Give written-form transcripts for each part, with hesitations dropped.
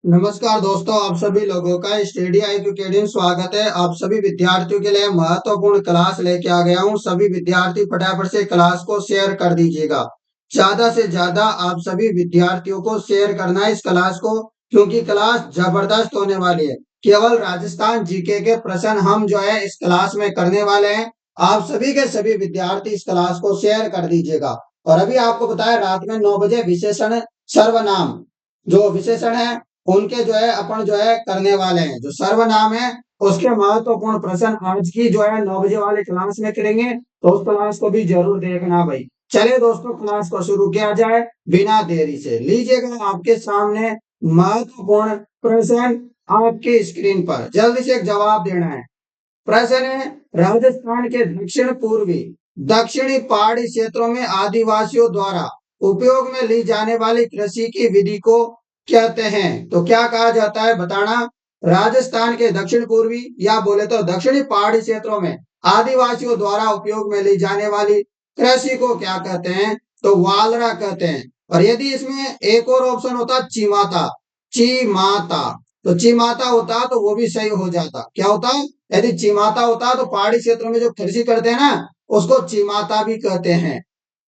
नमस्कार दोस्तों, आप सभी लोगों का स्टडी IQ अकेडमी स्वागत है। आप सभी विद्यार्थियों के लिए महत्वपूर्ण क्लास लेके आ गया हूं। सभी विद्यार्थी फटाफट से क्लास को शेयर कर दीजिएगा। ज्यादा से ज्यादा आप सभी विद्यार्थियों को शेयर करना है इस क्लास को, क्योंकि क्लास जबरदस्त होने वाली है। केवल राजस्थान जीके के प्रश्न हम जो है इस क्लास में करने वाले हैं। आप सभी के सभी विद्यार्थी इस क्लास को शेयर कर दीजिएगा। और अभी आपको बताया, रात में 9 बजे विशेषण सर्वनाम जो विशेषण है उनके जो है अपन जो है करने वाले हैं। जो सर्वनाम है उसके महत्वपूर्ण प्रश्न आज की जो है 9 बजे वाले क्लास में करेंगे, तो उस क्लास को भी जरूर देखना भाई। चलिए दोस्तों, क्लास को शुरू किया जाए बिना देरी से। लीजिएगा आपके सामने महत्वपूर्ण प्रश्न आपकी स्क्रीन पर, जल्दी से एक जवाब देना है। प्रश्न है, राजस्थान के दक्षिणी पहाड़ी क्षेत्रों में आदिवासियों द्वारा उपयोग में ली जाने वाली कृषि की विधि को कहते हैं? तो क्या कहा जाता है बताना। राजस्थान के दक्षिण पूर्वी या बोले तो दक्षिणी पहाड़ी क्षेत्रों में आदिवासियों द्वारा उपयोग में ली जाने वाली कृषि को क्या कहते हैं? तो वालरा कहते हैं। और यदि इसमें एक और ऑप्शन होता चिमाता, चिमाता, तो चिमाता होता तो वो भी सही हो जाता। क्या होता? यदि चिमाता होता तो पहाड़ी क्षेत्रों में जो कृषि करते हैं ना, उसको चिमाता भी कहते हैं।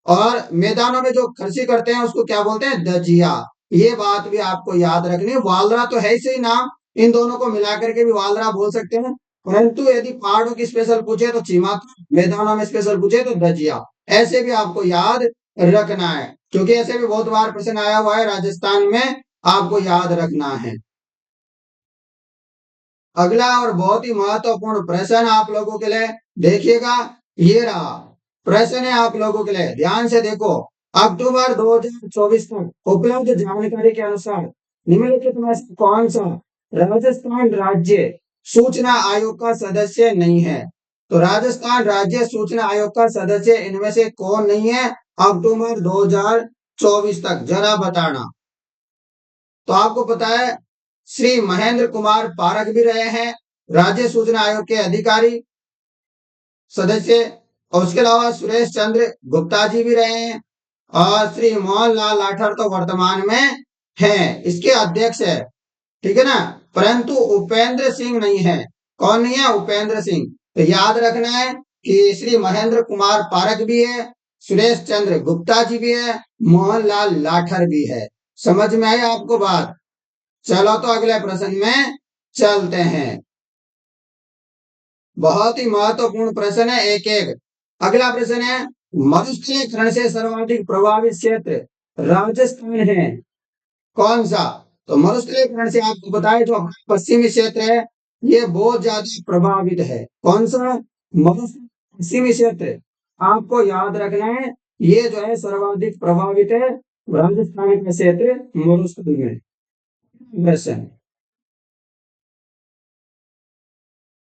और मैदानों में जो कृषि करते हैं उसको क्या बोलते हैं? दजिया। ये बात भी आपको याद रखनी है। वालरा तो है ही सही नाम, इन दोनों को मिलाकर के भी वालरा बोल सकते हैं। परंतु यदि पहाड़ों की स्पेशल पूछे तो चिमाता, मैदानों में स्पेशल पूछे तो दजिया। ऐसे भी आपको याद रखना है, क्योंकि ऐसे भी बहुत बार प्रश्न आया हुआ है राजस्थान में, आपको याद रखना है। अगला और बहुत ही महत्वपूर्ण प्रश्न आप लोगों के लिए, देखिएगा। ये रहा प्रश्न है आप लोगों के लिए, ध्यान से देखो। अक्टूबर 2024 तक उपलब्ध जानकारी के अनुसार निम्नलिखित में से कौन सा राजस्थान राज्य सूचना आयोग का सदस्य नहीं है? तो राजस्थान राज्य सूचना आयोग का सदस्य इनमें से कौन नहीं है अक्टूबर 2024 तक? जरा बताना। तो आपको पता है, श्री महेंद्र कुमार पारक भी रहे हैं राज्य सूचना आयोग के अधिकारी सदस्य। और उसके अलावा सुरेश चंद्र गुप्ता जी भी रहे हैं। और श्री मोहन लाल लाठर तो वर्तमान में हैं, इसके अध्यक्ष है। ठीक है ना? परंतु उपेंद्र सिंह नहीं है। कौन नहीं है? उपेंद्र सिंह। तो याद रखना है कि श्री महेंद्र कुमार पारक भी है, सुरेश चंद्र गुप्ता जी भी है, मोहनलाल लाठर भी है। समझ में आई आपको बात? चलो तो अगले प्रश्न में चलते हैं। बहुत ही महत्वपूर्ण प्रश्न है, एक एक। अगला प्रश्न है, मरुस्थलीकरण से सर्वाधिक प्रभावित क्षेत्र राजस्थान है, कौन सा? तो मरुस्थलीकरण से आपको बताया जो अपना पश्चिमी क्षेत्र है ये बहुत ज्यादा प्रभावित है। कौन सा? पश्चिमी क्षेत्र। आपको याद रखना है, ये जो है सर्वाधिक प्रभावित है राजस्थान का क्षेत्र मरुस्थल में। प्रश्न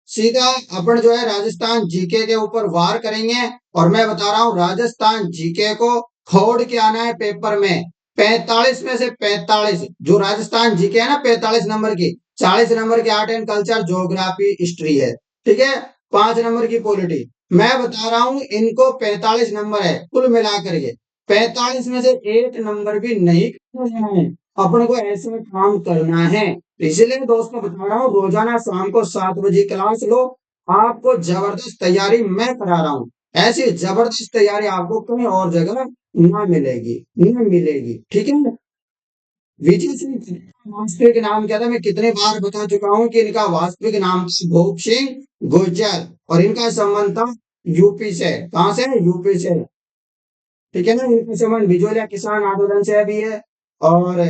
सीधा अपन जो है राजस्थान जीके के ऊपर वार करेंगे। और मैं बता रहा हूं, राजस्थान जीके को खोड़ के आना है पेपर में। 45 में से 45 जो राजस्थान जीके है ना, 45 नंबर की, 40 नंबर की art and culture geography history है। ठीक है? 5 नंबर की पॉलिटी। मैं बता रहा हूं इनको 45 नंबर है कुल मिलाकर के। 45 में से एक नंबर भी नहीं करना है, अपन को ऐसा काम करना है। इसलिए दोस्तों बता रहा हूँ, रोजाना शाम को 7 बजे क्लास लो। आपको जबरदस्त तैयारी मैं करा रहा हूँ। ऐसी जबरदस्त तैयारी आपको कहीं और जगह ना मिलेगी, ना मिलेगी। ठीक है? विजय सिंह वास्तविक नाम क्या था? मैं कितने बार बता चुका हूँ कि इनका वास्तविक नाम था भूप सिंह गुर्जर। और इनका संबंध था यूपी से। कहां से? यूपी से। ठीक है ना? इनका संबंध बिजोलिया किसान आंदोलन से भी है। और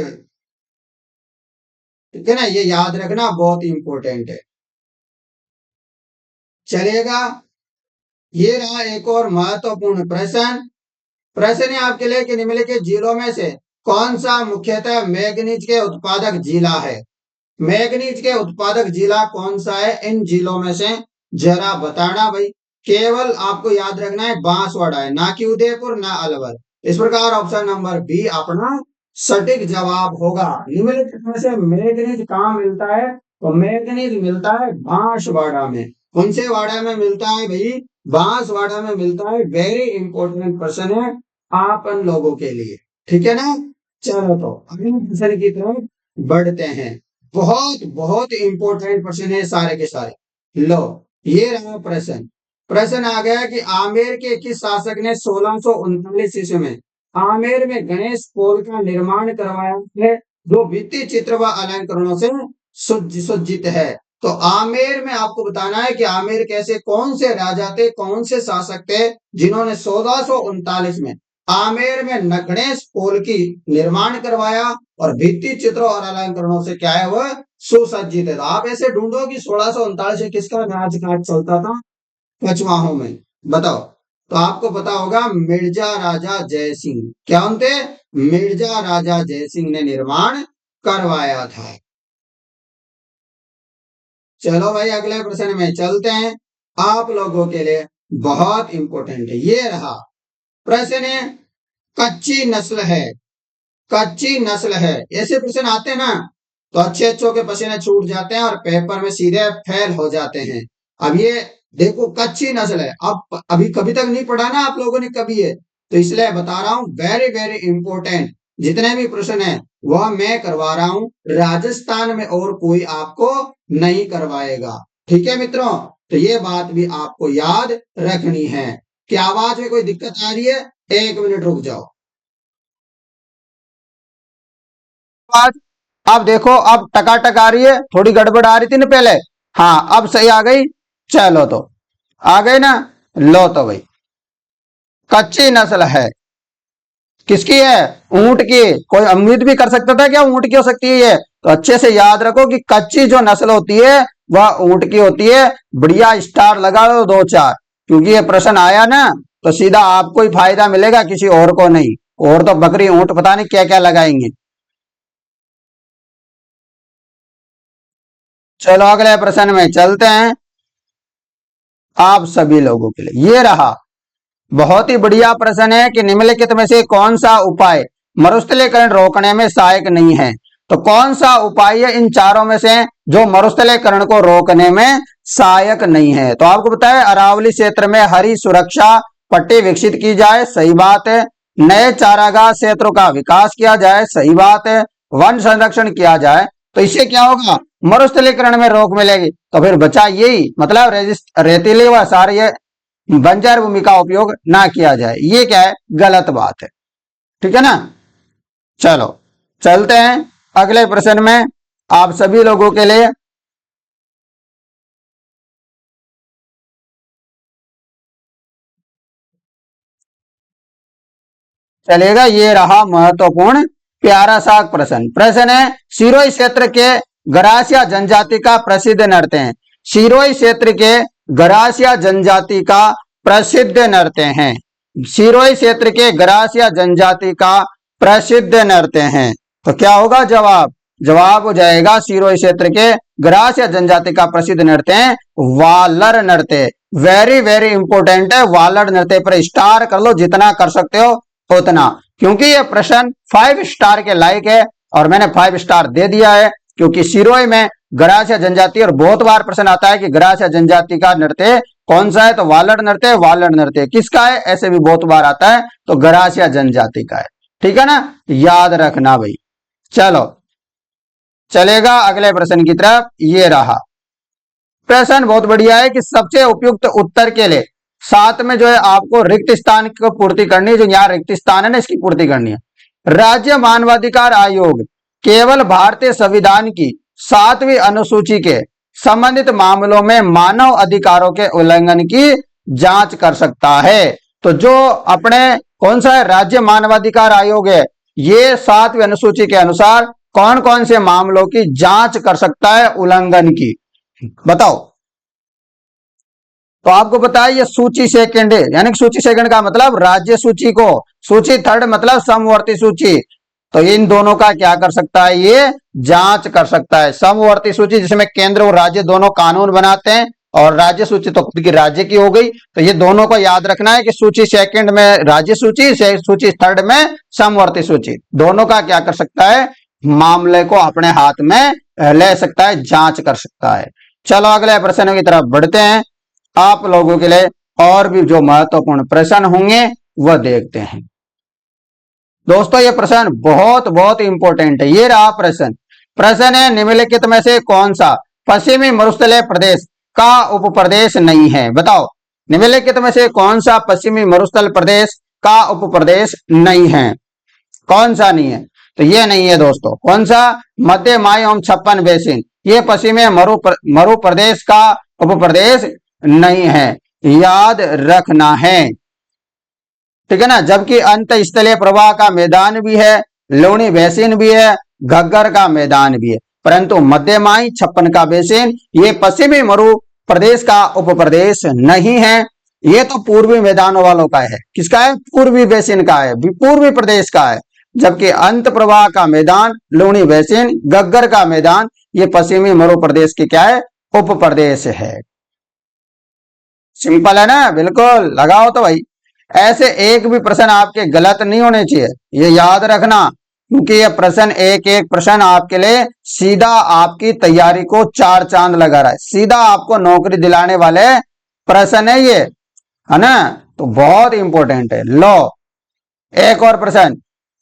ठीक है ना, ये याद रखना बहुत ही इंपॉर्टेंट है। चलेगा? ये रहा एक और महत्वपूर्ण प्रश्न। प्रश्न है आपके लिए कि निम्नलिखित जिलों में से कौन सा मुख्यतः मैग्नीज के उत्पादक जिला है? मैग्नीज के उत्पादक जिला कौन सा है इन जिलों में से? जरा बताना भाई। केवल आपको याद रखना है बांसवाड़ा है, ना कि उदयपुर ना अलवर। इस प्रकार ऑप्शन नंबर बी अपना सटीक जवाब होगा। निम्नलिखित में से मैग्नीज कहाँ मिलता है? तो मैग्नीज मिलता है बांसवाड़ा में। कौन से वाड़ा में मिलता है भाई? बांसवाड़ा में मिलता है। वेरी इंपॉर्टेंट क्वेश्चन है आप लोगों के लिए। ठीक है ना? चलो तो अगले प्रश्न की तरफ बढ़ते हैं। बहुत बहुत इंपॉर्टेंट प्रश्न है सारे के सारे। लो, ये रहा प्रश्न। प्रश्न आ गया कि आमेर के किस शासक ने 1639 ईस्वी में आमेर में गणेश पोल का निर्माण करवाया है, जो भित्ति चित्र व अलंकरणों से सुसज्जित है। तो आमेर में आपको बताना है कि आमेर कैसे, कौन से राजा थे, कौन से शासक थे जिन्होंने 1639 में आमेर में गणेश पोल की निर्माण करवाया और भित्ति चित्रों और अलंकरणों से क्या है वह सुसज्जित है। तो आप ऐसे ढूंढो कि 1639 में किसका राजकाज चलता था पचवाहों में, बताओ। तो आपको पता होगा मिर्जा राजा जयसिंह। क्या उनते? मिर्जा राजा जयसिंह ने निर्माण करवाया था। चलो भाई अगले प्रश्न में चलते हैं। आप लोगों के लिए बहुत इंपॉर्टेंट है, ये रहा प्रश्न है। कच्ची नस्ल है, कच्ची नस्ल है, ऐसे प्रश्न आते हैं ना तो अच्छे अच्छों के पसीने छूट जाते हैं और पेपर में सीधे फेल हो जाते हैं। अब ये देखो कच्ची नस्ल है, अब अभी कभी तक नहीं पढ़ा ना आप लोगों ने कभी है, तो इसलिए बता रहा हूं, वेरी वेरी इंपॉर्टेंट। जितने भी प्रश्न है वह मैं करवा रहा हूं, राजस्थान में और कोई आपको नहीं करवाएगा। ठीक है मित्रों, तो ये बात भी आपको याद रखनी है। क्या आवाज में कोई दिक्कत आ रही है? 1 मिनट रुक जाओ। अब देखो, अब टकाटक आ रही है, थोड़ी गड़बड़ आ रही थी ना पहले। हाँ अब सही आ गई। चलो तो आ गई ना। लो तो भाई, कच्ची नस्ल है, किसकी है? ऊंट की। कोई उम्मीद भी कर सकता था क्या ऊंट की हो सकती है ये? तो अच्छे से याद रखो कि कच्ची जो नस्ल होती है वह ऊंट की होती है। बढ़िया स्टार लगा लो 2-4, क्योंकि ये प्रश्न आया ना तो सीधा आपको ही फायदा मिलेगा, किसी और को नहीं। और तो बकरी ऊंट पता नहीं क्या क्या लगाएंगे। चलो अगले प्रश्न में चलते हैं। आप सभी लोगों के लिए ये रहा बहुत ही बढ़िया प्रश्न है कि निम्नलिखित में से कौन सा उपाय मरुस्थलीकरण रोकने में सहायक नहीं है। तो कौन सा उपाय है इन चारों में से जो मरुस्थलीकरण को रोकने में सहायक नहीं है? तो आपको बताया अरावली क्षेत्र में हरी सुरक्षा पट्टी विकसित की जाए, सही बात है। नए चारागाह क्षेत्रों का विकास किया जाए, सही बात है। वन संरक्षण किया जाए, तो इससे क्या होगा? मरुस्थलीकरण में रोक मिलेगी। तो फिर बचा यही, मतलब रेतीली व सारे बंजर भूमि का उपयोग ना किया जाए, ये क्या है? गलत बात है। ठीक है ना। चलो चलते हैं अगले प्रश्न में आप सभी लोगों के लिए। चलेगा, ये रहा महत्वपूर्ण प्यारा सा प्रश्न। प्रश्न है सिरोही क्षेत्र के गरासिया जनजाति का प्रसिद्ध नृत्य है। सिरोही क्षेत्र के गरासिया जनजाति का प्रसिद्ध नृत्य है। सिरोही क्षेत्र के गरासिया जनजाति का प्रसिद्ध नृत्य है। तो क्या होगा जवाब? जवाब हो जाएगा सिरोही क्षेत्र के गरासिया जनजाति का प्रसिद्ध नृत्य है वालर नृत्य। वेरी वेरी इंपॉर्टेंट है, वालर नृत्य पर स्टार कर लो जितना कर सकते हो उतना, क्योंकि ये प्रश्न 5 स्टार के लायक है और मैंने 5 स्टार दे दिया है। क्योंकि सिरोही में गरासिया जनजाति, और बहुत बार प्रश्न आता है कि गरासिया जनजाति का नृत्य कौन सा है, तो वालड़ नृत्य। वालड़ नृत्य किसका है, ऐसे भी बहुत बार आता है, तो गरासिया जनजाति का है। ठीक है ना, याद रखना भाई। चलो चलेगा अगले प्रश्न की तरफ। ये रहा प्रश्न बहुत बढ़िया है कि सबसे उपयुक्त उत्तर के लिए साथ में जो है आपको रिक्त स्थान की पूर्ति करनी है। जो यहाँ रिक्त स्थान है ना, इसकी पूर्ति करनी है। राज्य मानवाधिकार आयोग केवल भारतीय संविधान की 7वीं अनुसूची के संबंधित मामलों में मानव अधिकारों के उल्लंघन की जांच कर सकता है। तो जो अपने कौन सा है, राज्य मानवाधिकार आयोग है, ये 7वीं अनुसूची के अनुसार कौन कौन से मामलों की जांच कर सकता है उल्लंघन की, बताओ। तो आपको पता है ये सूची सेकंड है, यानी कि सूची सेकंड का मतलब राज्य सूची को, सूची थर्ड मतलब समवर्ती सूची। तो इन दोनों का क्या कर सकता है, ये जांच कर सकता है। समवर्ती सूची जिसमें केंद्र और राज्य दोनों कानून बनाते हैं, और राज्य सूची तो खुद की राज्य की हो गई। तो ये दोनों को याद रखना है कि सूची सेकंड में राज्य सूची, सूची थर्ड में समवर्ती सूची, दोनों का क्या कर सकता है, मामले को अपने हाथ में ले सकता है, जांच कर सकता है। चलो अगले प्रश्न की तरफ बढ़ते हैं। आप लोगों के लिए और भी जो महत्वपूर्ण प्रश्न होंगे वह देखते हैं। दोस्तों ये प्रश्न बहुत बहुत इंपॉर्टेंट है। ये रहा प्रश्न प्रश्न है निम्नलिखित में से कौन सा पश्चिमी मरुस्थलीय प्रदेश का उपप्रदेश नहीं है? बताओ निम्नलिखित में से कौन सा पश्चिमी मरुस्थल प्रदेश का उपप्रदेश नहीं है? कौन सा नहीं है? तो ये नहीं है दोस्तों। कौन सा? मध्य माई एवं छप्पन बेसिन, ये पश्चिमी मरु प्रदेश का उपप्रदेश नहीं है, याद रखना है। ठीक है ना। जबकि अंत स्थलीय प्रवाह का मैदान भी है, लूणी बेसिन भी है, घग्गर का मैदान भी है, परंतु मध्यमाई छप्पन का बेसिन ये पश्चिमी मरु प्रदेश का उपप्रदेश नहीं है। ये तो पूर्वी मैदानों वालों का है। किसका है? पूर्वी बेसिन का है, पूर्वी प्रदेश का है। जबकि अंत प्रवाह का मैदान, लूणी बेसिन, घग्गर का मैदान ये पश्चिमी मरु प्रदेश की क्या है? उप प्रदेश है। सिंपल है ना? बिल्कुल लगाओ तो भाई। ऐसे एक भी प्रश्न आपके गलत नहीं होने चाहिए, ये याद रखना, क्योंकि ये प्रश्न एक एक प्रश्न आपके लिए सीधा आपकी तैयारी को चार चांद लगा रहा है। सीधा आपको नौकरी दिलाने वाले प्रश्न है ये, है ना। तो बहुत इंपॉर्टेंट है। लो एक और प्रश्न,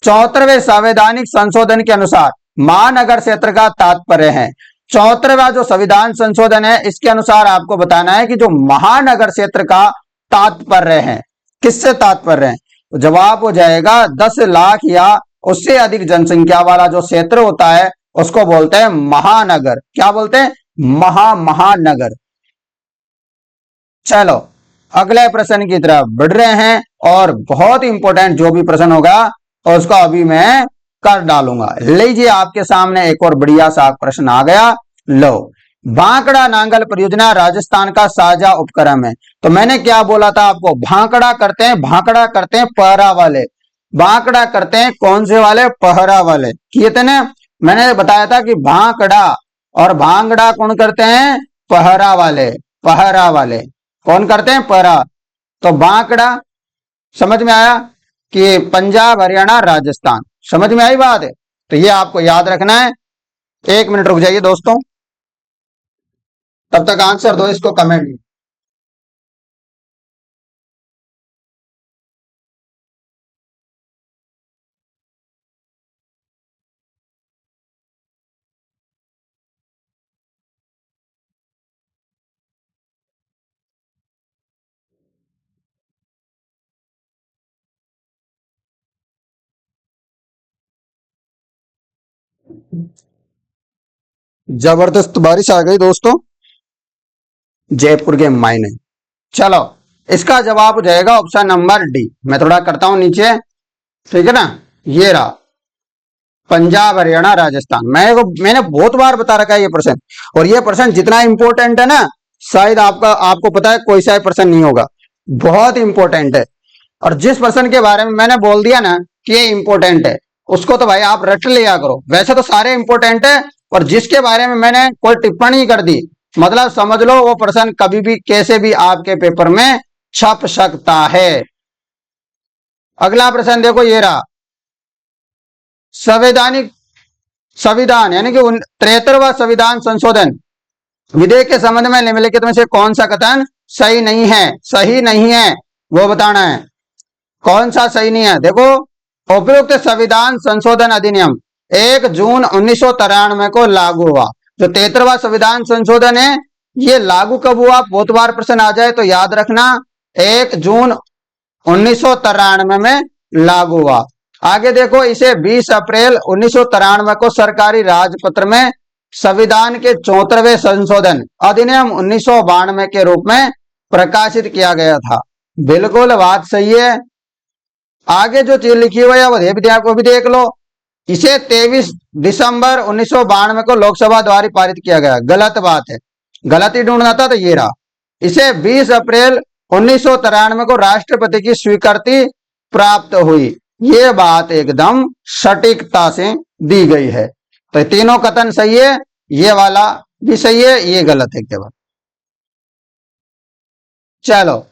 74वें संवैधानिक संशोधन के अनुसार महानगर क्षेत्र का तात्पर्य है। 74वां जो संविधान संशोधन है इसके अनुसार आपको बताना है कि जो महानगर क्षेत्र का तात्पर्य है, किससे तात्पर्य है? तो जवाब हो जाएगा 10 लाख या उससे अधिक जनसंख्या वाला जो क्षेत्र होता है उसको बोलते हैं महानगर। क्या बोलते हैं? महानगर। चलो अगले प्रश्न की तरफ बढ़ रहे हैं, और बहुत इंपॉर्टेंट जो भी प्रश्न होगा उसको अभी मैं कर डालूंगा। लीजिए आपके सामने एक और बढ़िया सा प्रश्न आ गया। लो, भांकड़ा नांगल परियोजना राजस्थान का साझा उपक्रम है। तो मैंने क्या बोला था आपको? भांकड़ा करते हैं पहरा वाले। भांकड़ा करते हैं कौन से वाले? पहरा वाले किए थे ना। मैंने बताया था कि भांकड़ा और भांगड़ा कौन करते हैं? पहरा वाले। पहरा वाले कौन करते हैं? पहरा। तो भांकड़ा समझ में आया कि पंजाब, हरियाणा, राजस्थान, समझ में आई बात है। तो ये आपको याद रखना है। 1 मिनट रुक जाइए दोस्तों, तब तक आंसर दो इसको कमेंट में। जबरदस्त बारिश आ गई दोस्तों जयपुर के मायने। चलो इसका जवाब हो जाएगा ऑप्शन नंबर डी। मैं थोड़ा करता हूं नीचे, ठीक है ना। ये रहा पंजाब, हरियाणा, राजस्थान। मैंने बहुत बार बता रखा है ये प्रश्न, और ये प्रश्न जितना इंपॉर्टेंट है ना, शायद आपको पता है कोई सा प्रश्न नहीं होगा। बहुत इंपॉर्टेंट है, और जिस प्रश्न के बारे में मैंने बोल दिया ना कि ये इंपॉर्टेंट है, उसको तो भाई आप रट लिया करो। वैसे तो सारे इंपॉर्टेंट है, और जिसके बारे में मैंने कोई टिप्पणी कर दी, मतलब समझ लो वो प्रश्न कभी भी कैसे भी आपके पेपर में छप सकता है। अगला प्रश्न देखो, ये रहा संवैधानिक संविधान यानी कि 73वां संविधान संशोधन विधेयक के संबंध में निम्नलिखित में से कौन सा कथन सही नहीं है? सही नहीं है वो बताना है। कौन सा सही नहीं है? देखो, उपयुक्त संविधान संशोधन अधिनियम 1 जून 1993 को लागू हुआ। जो 73वां संविधान संशोधन है ये लागू कब हुआ? बहुत बार प्रश्न आ जाए तो याद रखना, 1 जून 1993 में लागू हुआ। आगे देखो, इसे 20 अप्रैल 1993 को सरकारी राजपत्र में संविधान के 74वें संशोधन अधिनियम 1992 के रूप में प्रकाशित किया गया था। बिल्कुल बात सही है। आगे जो चीज लिखी हुई है वो भी देख लो। इसे 23 दिसंबर 1992 को लोकसभा द्वारा पारित किया गया। गलत बात है, गलती ढूंढना था तो ये रहा। इसे 20 अप्रैल 1993 को राष्ट्रपति की स्वीकृति प्राप्त हुई। ये बात एकदम सटीकता से दी गई है। तो तीनों कथन सही है, ये वाला भी सही है, ये गलत है केवल। चलो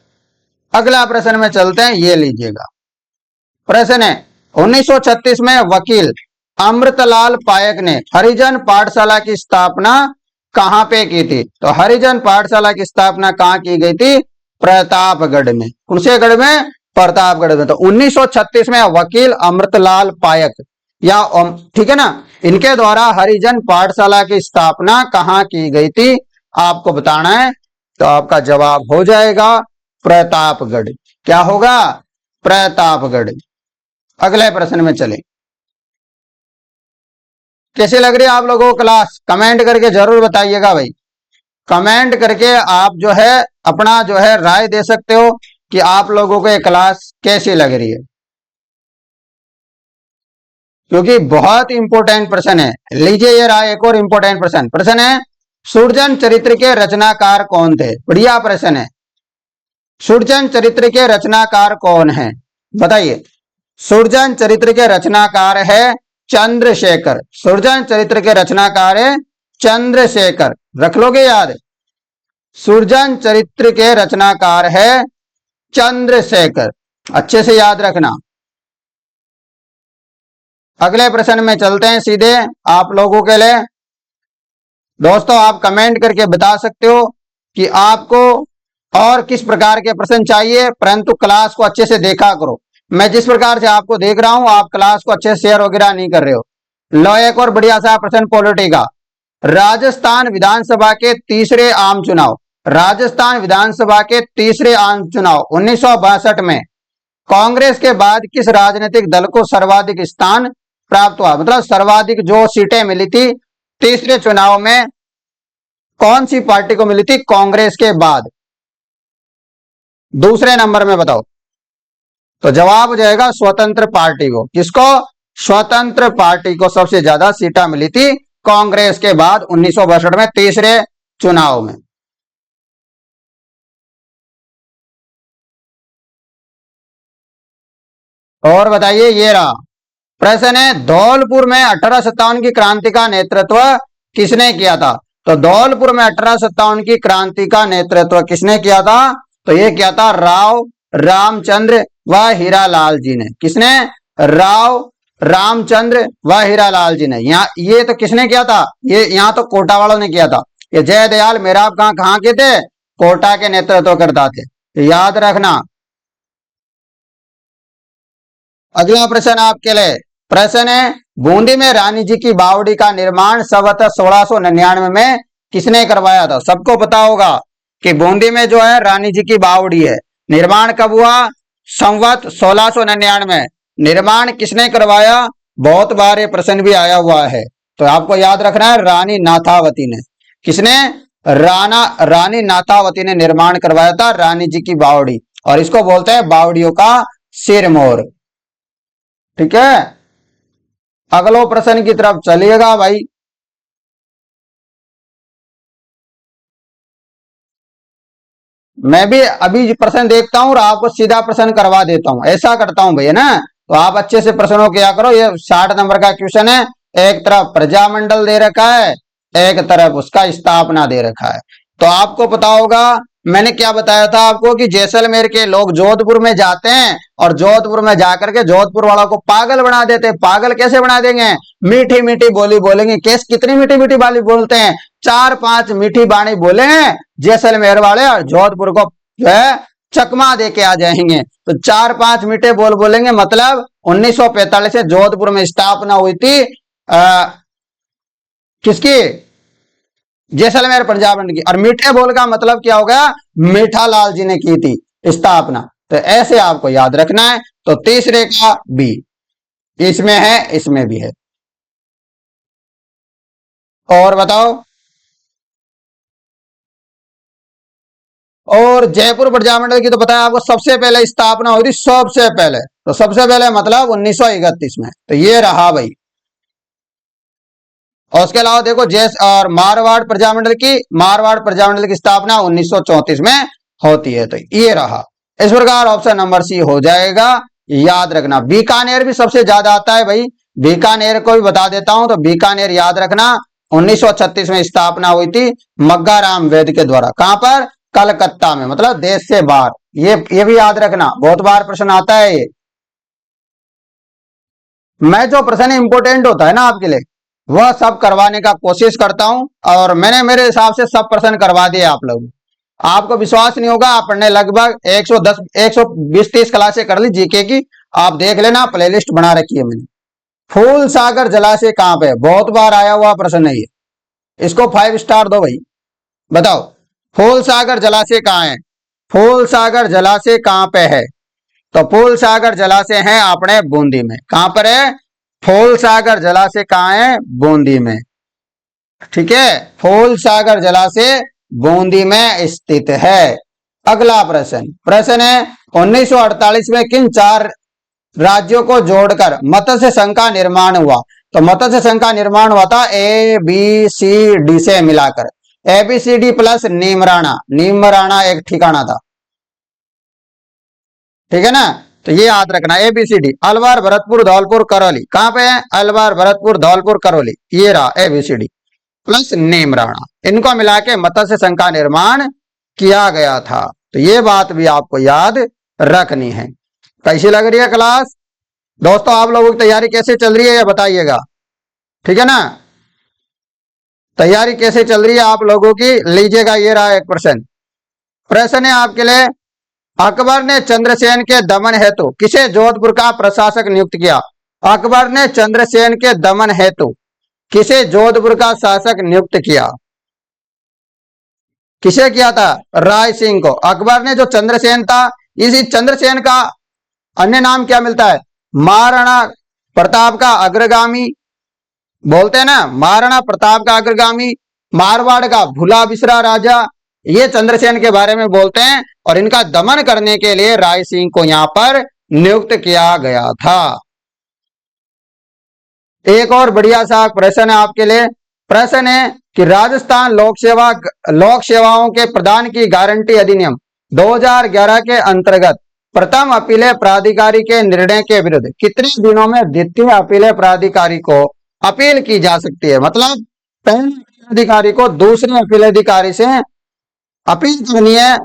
अगला प्रश्न में चलते हैं, ये लीजिएगा। प्रश्न है 1936 में वकील अमृतलाल पायक ने हरिजन पाठशाला की स्थापना कहां पे की थी? तो हरिजन पाठशाला की स्थापना कहां की गई थी? प्रतापगढ़ में। कौन से गढ़ में? प्रतापगढ़ में। तो 1936 में वकील अमृतलाल पायक, या ठीक है ना, इनके द्वारा हरिजन पाठशाला की स्थापना कहाँ की गई थी, आपको बताना है। तो आपका जवाब हो जाएगा प्रतापगढ़। क्या होगा? प्रतापगढ़। अगले प्रश्न में चले। कैसे लग रही है आप लोगों को क्लास? कमेंट करके जरूर बताइएगा भाई। कमेंट करके आप जो है अपना जो है राय दे सकते हो कि आप लोगों को ये क्लास कैसी लग रही है, क्योंकि बहुत इंपॉर्टेंट प्रश्न है। लीजिए ये रहा एक और इंपॉर्टेंट प्रश्न। प्रश्न है, सुरजन चरित्र के रचनाकार कौन थे? बढ़िया प्रश्न है। सुरजन चरित्र के रचनाकार कौन है? बताइए। सुरजन चरित्र के रचनाकार है चंद्रशेखर। सुरजन चरित्र के रचनाकार है चंद्रशेखर। रख लोगे याद? सुरजन चरित्र के रचनाकार है चंद्रशेखर। अच्छे से याद रखना। अगले प्रश्न में चलते हैं सीधे आप लोगों के लिए। दोस्तों आप कमेंट करके बता सकते हो कि आपको और किस प्रकार के प्रश्न चाहिए, परंतु क्लास को अच्छे से देखा करो। मैं जिस प्रकार से आपको देख रहा हूं आप क्लास को अच्छे से शेयर वगैरह नहीं कर रहे हो। लो एक और बढ़िया सा प्रश्न पॉलिटी का। राजस्थान विधानसभा के तीसरे आम चुनाव, राजस्थान विधानसभा के तीसरे आम चुनाव 1962 में कांग्रेस के बाद किस राजनीतिक दल को सर्वाधिक स्थान प्राप्त हुआ? मतलब सर्वाधिक जो सीटें मिली थी तीसरे चुनाव में कौन सी पार्टी को मिली थी कांग्रेस के बाद? दूसरे नंबर में बताओ। तो जवाब हो जाएगा स्वतंत्र पार्टी को। किसको? स्वतंत्र पार्टी को सबसे ज्यादा सीटें मिली थी कांग्रेस के बाद 1962 में तीसरे चुनाव में। और बताइए ये रहा प्रश्न है, धौलपुर में 1857 की क्रांति का नेतृत्व किसने किया था? तो धौलपुर में 1857 की क्रांति का नेतृत्व किसने किया था? तो ये किया था राव रामचंद्र व हीरालाल जी ने। किसने? राव रामचंद्र व हीरालाल जी ने। यहाँ ये तो किसने किया था? ये यहाँ तो कोटा वालों ने किया था। ये जयदयाल मेहराब कहाँ के थे? कोटा के नेतृत्व करता थे, याद रखना। अगला प्रश्न आपके लिए। प्रश्न है, बूंदी में रानी जी की बावड़ी का निर्माण संवत 1699 में किसने करवाया था? सबको पता होगा कि बूंदी में जो है रानी जी की बावड़ी है, निर्माण कब हुआ? संवत 1699 में। निर्माण किसने करवाया? बहुत बार ये प्रश्न भी आया हुआ है, तो आपको याद रखना है रानी नाथावती ने। किसने? रानी नाथावती ने निर्माण करवाया था रानी जी की बावड़ी, और इसको बोलते हैं बावड़ियों का सिरमौर। ठीक है, अगलो प्रश्न की तरफ चलिएगा भाई। मैं भी अभी प्रश्न देखता हूं और आपको सीधा प्रश्न करवा देता हूं, ऐसा करता हूं भैया ना। तो आप अच्छे से प्रश्नों किया करो। ये 60 नंबर का क्वेश्चन है। एक तरफ प्रजामंडल दे रखा है, एक तरफ उसका स्थापना दे रखा है। तो आपको पता होगा मैंने क्या बताया था आपको कि जैसलमेर के लोग जोधपुर में जाते हैं और जोधपुर में जाकर के जोधपुर वालों को पागल बना देते हैं। पागल कैसे बना देंगे? मीठी मीठी बोली बोलेंगे। कैसे? कितनी मीठी मीठी बोली बोलते हैं? 4-5 मीठी बाणी बोले हैं जैसलमेर वाले, और जोधपुर को जो है चकमा दे के आ जाएंगे। तो 4-5 मीठे बोल बोलेंगे। मतलब 1945 से जोधपुर में स्थापना हुई थी किसकी? जैसलमेर पंजाब की। और मीठे बोल का मतलब क्या हो गया? मीठा लाल जी ने की थी स्थापना। तो ऐसे आपको याद रखना है। तो तीसरे का बी, इसमें है इसमें भी है। और बताओ। और जयपुर प्रजामंडल की तो पता है आपको सबसे पहले स्थापना हुई थी, सबसे पहले। तो सबसे पहले मतलब 1931 में। तो ये रहा भाई। और उसके अलावा देखो जैस और मारवाड़ प्रजामंडल की स्थापना 1934 में होती है। तो ये रहा। इस प्रकार ऑप्शन नंबर सी हो जाएगा, याद रखना। बीकानेर भी सबसे ज्यादा आता है भाई, बीकानेर को भी बता देता हूं। तो बीकानेर याद रखना 1936 में स्थापना हुई थी मग्गाराम वैद के द्वारा। कहां पर? कलकत्ता में, मतलब देश से बाहर। ये भी याद रखना, बहुत बार प्रश्न आता है ये। मैं जो प्रश्न इंपोर्टेंट होता है ना आपके लिए वह सब करवाने का कोशिश करता हूं, और मैंने मेरे हिसाब से सब प्रश्न करवा दिए आप लोग। आपको विश्वास नहीं होगा, आपने लगभग 110 120-130 क्लासें कर ली जीके की। आप देख लेना, प्लेलिस्ट बना रखी है मैंने। फूल सागर जलाशय कहाँ पे है? बहुत बार आया हुआ प्रश्न है ये, इसको 5 स्टार दो भाई। बताओ फूल सागर जलाशय कहाँ है? फूल सागर जलाशय कहाँ पे है? तो फूल सागर जलाशय है अपने बूंदी में। कहां पर है? फूल सागर जलाशय कहाँ है? बूंदी में। ठीक है, फूल सागर जलाशय बूंदी में स्थित है। अगला प्रश्न, प्रश्न है 1948 में किन 4 राज्यों को जोड़कर मत्स्य संघ का निर्माण हुआ? तो मत्स्य संघ का निर्माण हुआ था ए बी सी डी से मिलाकर। A B C D plus Neemrana, Neemrana एक ठिकाना था, ठीक है ना। तो ये याद रखना, एबीसीडी, अलवर भरतपुर धौलपुर करौली। कहां पे है? अलवर भरतपुर धौलपुर करौली, ये रहा एबीसीडी प्लस नीमराणा, इनको मिला के मत्स्य संघ का निर्माण किया गया था। तो ये बात भी आपको याद रखनी है। कैसी लग रही है क्लास दोस्तों? आप लोगों की तैयारी कैसे चल रही है ये बताइएगा, ठीक है ना। तैयारी कैसे चल रही है आप लोगों की? लीजिएगा, ये रहा एक प्रश्न। प्रश्न है आपके लिए, अकबर ने चंद्रसेन के दमन हेतु किसे जोधपुर का प्रशासक नियुक्त किया? अकबर ने चंद्रसेन के दमन हेतु किसे जोधपुर का शासक नियुक्त किया? किसे किया था? राय सिंह को। अकबर ने जो चंद्रसेन था, इसी चंद्रसेन का अन्य नाम क्या मिलता है? महाराणा प्रताप का अग्रगामी बोलते हैं ना, महाराणा प्रताप का अग्रगामी, मारवाड़ का भूला बिसरा राजा, ये चंद्रसेन के बारे में बोलते हैं। और इनका दमन करने के लिए राय सिंह को यहां पर नियुक्त किया गया था। एक और बढ़िया सा प्रश्न है आपके लिए। प्रश्न है कि राजस्थान लोक सेवाओं के प्रदान की गारंटी अधिनियम 2011 के अंतर्गत प्रथम अपीले प्राधिकारी के निर्णय के विरुद्ध कितने दिनों में द्वितीय अपीले प्राधिकारी को अपील की जा सकती है? मतलब पहले अधिकारी को दूसरे अपील अधिकारी से अपील करनी है,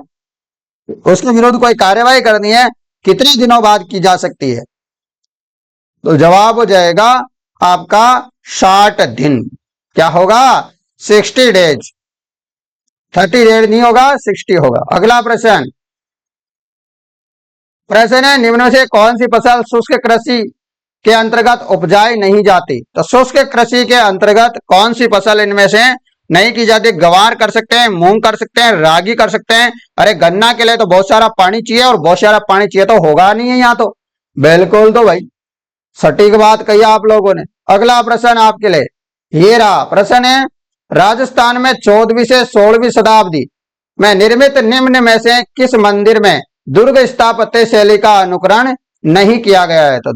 उसके विरुद्ध कोई कार्यवाही करनी है, कितने दिनों बाद की जा सकती है? तो जवाब हो जाएगा आपका 60 दिन। क्या होगा? 60 डेज। 30 डेज नहीं होगा, 60 होगा। अगला प्रश्न, प्रश्न है निम्न में से कौन सी फसल शुष्क कृषि के अंतर्गत उपजाई नहीं जाती? तो शुष्क कृषि के अंतर्गत कौन सी फसल इनमें से नहीं की जाती? गवार कर सकते हैं, मूंग कर सकते हैं, रागी कर सकते हैं। अरे गन्ना के लिए तो बहुत सारा पानी चाहिए, और बहुत सारा पानी चाहिए तो होगा नहीं है यहाँ तो। बिल्कुल, तो भाई सटीक बात कही आप लोगों ने। अगला प्रश्न आपके लिए ये रहा। प्रश्न है राजस्थान में 14वीं से 16वीं शताब्दी में निर्मित निम्न में से किस मंदिर में दुर्ग स्थापत्य शैली का अनुकरण नहीं किया गया है? तो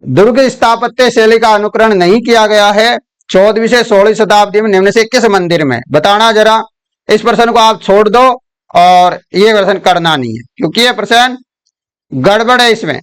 दुर्ग स्थापत्य शैली का अनुकरण नहीं किया गया है 14वीं से 16वीं शताब्दी में निम्न से किस मंदिर में? बताना जरा। इस प्रश्न को आप छोड़ दो और ये प्रश्न करना नहीं है, क्योंकि ये प्रश्न गड़बड़ है। इसमें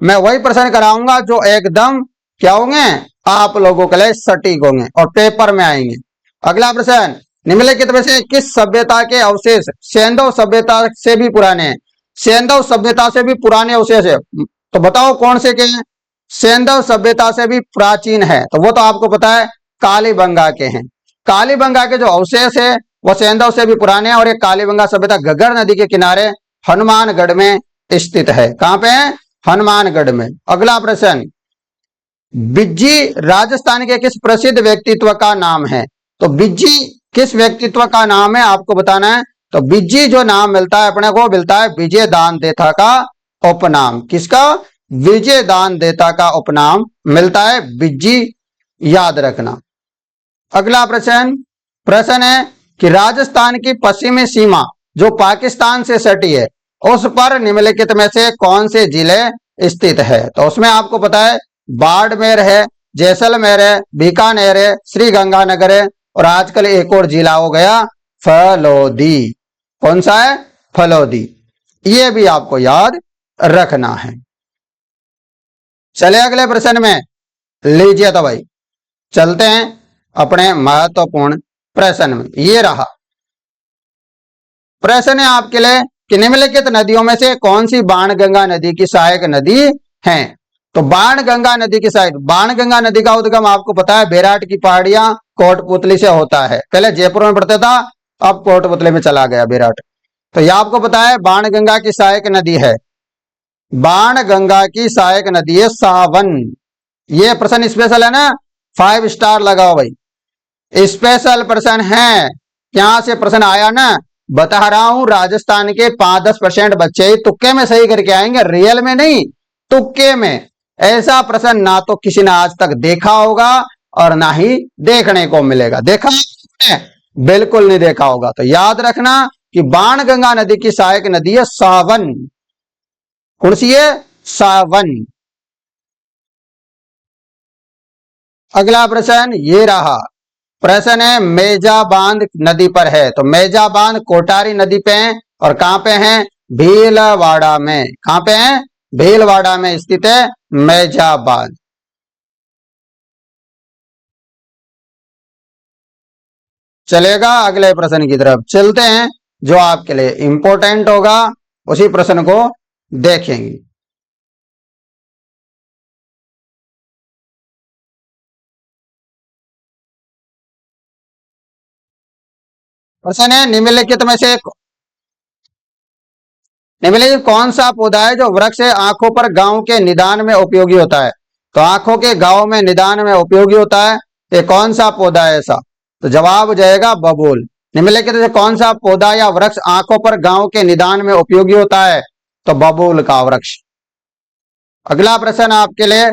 मैं वही प्रश्न कराऊंगा जो एकदम क्या होंगे, आप लोगों के लिए सटीक होंगे और पेपर में आएंगे। अगला प्रश्न, निम्नलिखित में से किस सभ्यता के अवशेष सेंधव सभ्यता से भी पुराने हैं? सेंधव सभ्यता से भी पुराने अवशेष है, तो बताओ कौन से के हैं? सेंधव सभ्यता से भी प्राचीन है, तो वो तो आपको पता है कालीबंगा के हैं। कालीबंगा के जो अवशेष है वो सेंधव से भी पुराने हैं, और ये कालीबंगा सभ्यता घग्गर नदी के किनारे हनुमानगढ़ में स्थित है। कहां पे है? हनुमानगढ़ में। अगला प्रश्न, बिज्जी राजस्थान के किस प्रसिद्ध व्यक्तित्व का नाम है? तो बिज्जी किस व्यक्तित्व का नाम है आपको बताना है। तो बिज्जी जो नाम मिलता है अपने को, मिलता है विजय दान देता का उपनाम। किसका? विजय दान देता का उपनाम मिलता है बिज्जी, याद रखना। अगला प्रश्न, प्रश्न है कि राजस्थान की पश्चिमी सीमा जो पाकिस्तान से सटी है उस पर निम्नलिखित में से कौन से जिले स्थित है? तो उसमें आपको पता है बाड़मेर है, जैसलमेर है, बीकानेर है, श्री गंगानगर है, और आजकल एक और जिला हो गया फलोदी। कौन सा है? फलोदी। ये भी आपको याद रखना है। चले अगले प्रश्न में, लीजिए तो भाई चलते हैं अपने महत्वपूर्ण प्रश्न में। ये रहा प्रश्न है आपके लिए कि निम्नलिखित नदियों में से कौन सी बाणगंगा नदी की सहायक नदी है? तो बाणगंगा नदी की सहायक, बाणगंगा नदी का उद्गम आपको पता है बेराट की पहाड़ियां कोटपुतली से होता है। पहले जयपुर में पड़ता था, अब कोटपुतली में चला गया बेराट। तो यह आपको पता है बाणगंगा की सहायक नदी है, बाणगंगा की सहायक नदी है सावन। ये प्रश्न स्पेशल है ना, 5 स्टार लगाओ भाई, स्पेशल प्रश्न है। यहां से प्रश्न आया ना, बता रहा हूं राजस्थान के 5-10% बच्चे ही तुक्के में सही करके आएंगे, रियल में नहीं, तुक्के में। ऐसा प्रश्न ना तो किसी ने आज तक देखा होगा और ना ही देखने को मिलेगा। देखा है? बिल्कुल नहीं देखा होगा। तो याद रखना कि बाणगंगा नदी की सहायक नदी है सावन। कौन सी है? सावन। अगला प्रश्न ये रहा, प्रश्न है मेजा बांध नदी पर है। तो मेजा बांध कोटारी नदी पे है और कहां पे है? भीलवाड़ा में। कहां पे है? भीलवाड़ा में स्थित है मेजा बांध। चलेगा, अगले प्रश्न की तरफ चलते हैं जो आपके लिए इंपॉर्टेंट होगा, उसी प्रश्न को देखेंगे। प्रश्न है निम्नलिखित कौन सा पौधा है जो वृक्ष से आंखों पर गांव के निदान में उपयोगी होता है? तो आंखों के गांव में निदान में उपयोगी होता है, ये कौन सा पौधा है ऐसा? तो जवाब हो जाएगा बबूल। निम्नलिखित से कौन सा पौधा या वृक्ष आंखों पर गांव के निदान में उपयोगी होता है? तो बबूल का वृक्ष। अगला प्रश्न आपके लिए,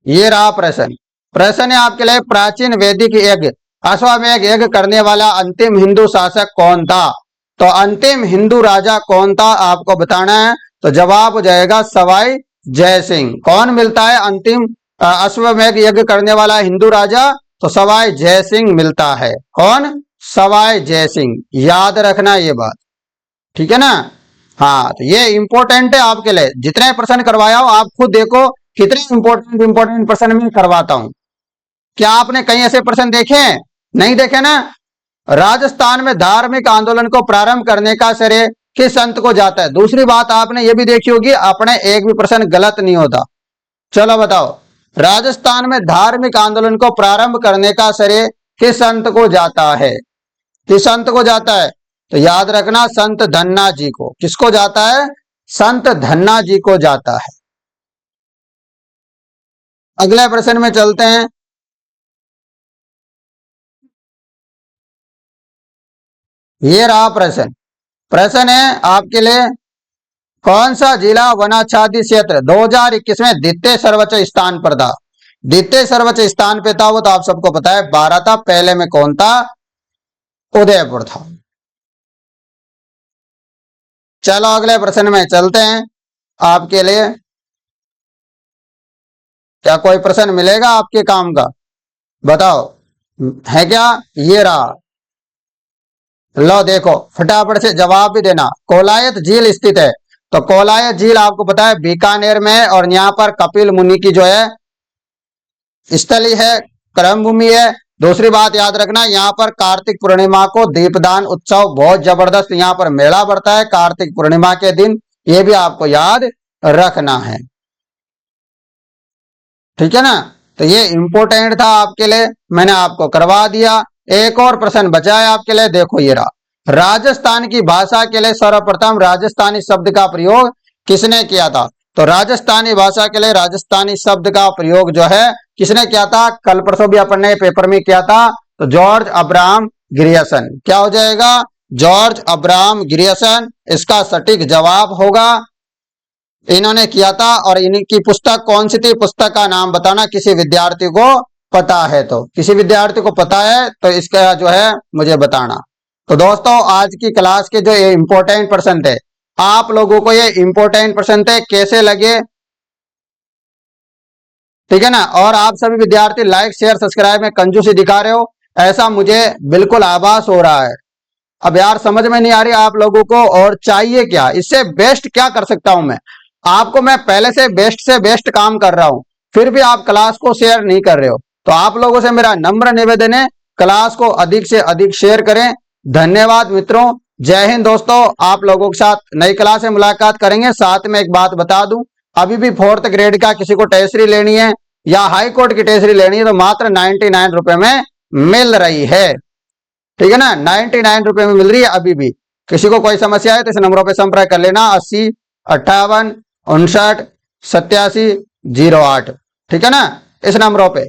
ये रहा प्रश्न। प्रश्न है आपके लिए, प्राचीन वैदिक यज्ञ अश्वमेध यज्ञ करने वाला अंतिम हिंदू शासक कौन था? तो अंतिम हिंदू राजा कौन था आपको बताना है। तो जवाब हो जाएगा सवाई जय सिंह। कौन मिलता है अंतिम अश्वमेध यज्ञ करने वाला हिंदू राजा? तो सवाई जय सिंह मिलता है। कौन? सवाई जय सिंह। याद रखना ये बात, ठीक है ना। हाँ, तो ये इंपॉर्टेंट है आपके लिए। जितने प्रश्न करवाया हो आप खुद देखो कितने इंपॉर्टेंट प्रश्न में करवाता हूं। क्या आपने कहीं ऐसे प्रश्न देखे हैं? नहीं देखे ना। राजस्थान में धार्मिक आंदोलन को प्रारंभ करने का श्रेय किस संत को जाता है? दूसरी बात आपने ये भी देखी होगी, अपने एक भी प्रश्न गलत नहीं होता। चलो बताओ, राजस्थान में धार्मिक आंदोलन को प्रारंभ करने का श्रेय किस संत को जाता है? किस संत को जाता है? तो याद रखना संत धन्ना जी को। किसको जाता है? संत धन्ना जी को जाता है। अगले प्रश्न में चलते हैं। ये रहा प्रश्न। प्रश्न है आपके लिए, कौन सा जिला वनाच्छादित क्षेत्र 2021 में द्वितीय सर्वोच्च स्थान पर था? द्वितीय सर्वोच्च स्थान पे था वो तो आप सबको पता है, 12 था। पहले में कौन था? उदयपुर था। चलो अगले प्रश्न में चलते हैं आपके लिए। क्या कोई प्रश्न मिलेगा आपके काम का? बताओ, है क्या? ये रहा, लो देखो फटाफट से जवाब भी देना। कोलायत झील स्थित है। तो कोलायत झील आपको पता है बीकानेर में है और यहाँ पर कपिल मुनि की जो है स्थली है, कर्म भूमि है। दूसरी बात याद रखना, यहाँ पर कार्तिक पूर्णिमा को दीपदान उत्सव बहुत जबरदस्त यहाँ पर मेला बढ़ता है कार्तिक पूर्णिमा के दिन। ये भी आपको याद रखना है, ठीक है ना। तो ये इंपॉर्टेंट था आपके लिए, मैंने आपको करवा दिया। एक और प्रश्न बचा है आपके लिए, देखो ये रहा। राजस्थान की भाषा के लिए सर्वप्रथम राजस्थानी शब्द का प्रयोग किसने किया था? तो राजस्थानी भाषा के लिए राजस्थानी शब्द का प्रयोग जो है किसने किया था? कल परसों भी अपन ने पेपर में किया था। तो जॉर्ज अब्राहम ग्रियर्सन। क्या हो जाएगा? जॉर्ज अब्राहम ग्रियर्सन इसका सटीक जवाब होगा। इन्होंने किया था। और इनकी पुस्तक कौन सी थी? पुस्तक का नाम बताना किसी विद्यार्थी को पता है तो। किसी विद्यार्थी को पता है तो इसका जो है मुझे बताना। तो दोस्तों आज की क्लास के जो इंपॉर्टेंट प्रश्न थे, आप लोगों को ये इंपॉर्टेंट प्रश्न थे कैसे लगे, ठीक है ना। और आप सभी विद्यार्थी लाइक शेयर सब्सक्राइब में कंजूसी दिखा रहे हो, ऐसा मुझे बिल्कुल आभास हो रहा है। अब यार समझ में नहीं आ रही आप लोगों को और चाहिए क्या, इससे बेस्ट क्या कर सकता हूं मैं आपको। मैं पहले से बेस्ट काम कर रहा हूं, फिर भी आप क्लास को शेयर नहीं कर रहे हो। तो आप लोगों से मेरा नम्र निवेदन है, क्लास को अधिक से अधिक शेयर करें। धन्यवाद मित्रों, जय हिंद दोस्तों। आप लोगों के साथ नई क्लास में मुलाकात करेंगे। साथ में एक बात बता दूं, अभी भी 4th ग्रेड का किसी को टेस्टरी लेनी है या हाई कोर्ट की टेस्टरी लेनी है तो मात्र 99 रुपए में मिल रही है। ठीक है ना, 99 रुपए में मिल रही है अभी भी। किसी को कोई समस्या है तो इस नंबरों पे संपर्क कर लेना, 80 58 59 87 08। ठीक है ना, इस नंबरों पे।